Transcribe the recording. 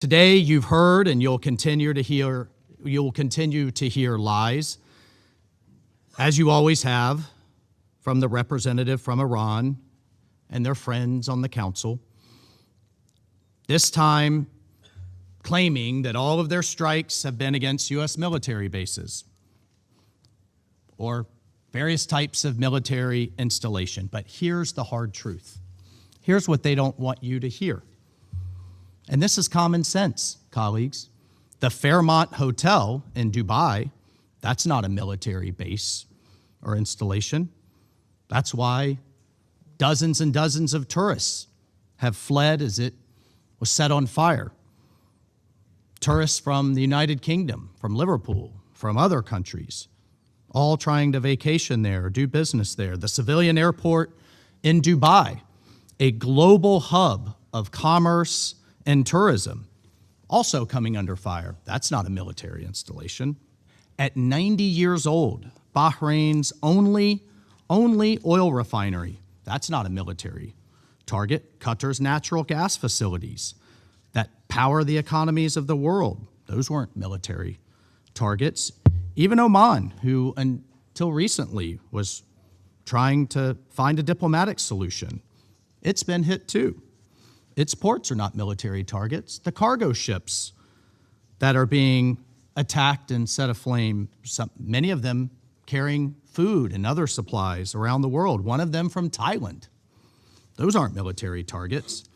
Today, you've heard and you'll continue to hear lies, as you always have, from the representative from Iran and their friends on the council. This time, claiming that all of their strikes have been against U.S. military bases or various types of military installation. But here's the hard truth. Here's what they don't want you to hear. And this is common sense, colleagues. The Fairmont Hotel in Dubai, that's not a military base or installation. That's why dozens and dozens of tourists have fled as it was set on fire. Tourists from the United Kingdom, from Liverpool, from other countries, all trying to vacation there or do business there. The civilian airport in Dubai, a global hub of commerce and tourism, also coming under fire. That's not a military installation. At 90 years old, Bahrain's only oil refinery, that's not a military target. Qatar's natural gas facilities that power the economies of the world, those weren't military targets. Even Oman, who until recently was trying to find a diplomatic solution, it's been hit too. Its ports are not military targets. The cargo ships that are being attacked and set aflame, many of them carrying food and other supplies around the world, one of them from Thailand. Those aren't military targets.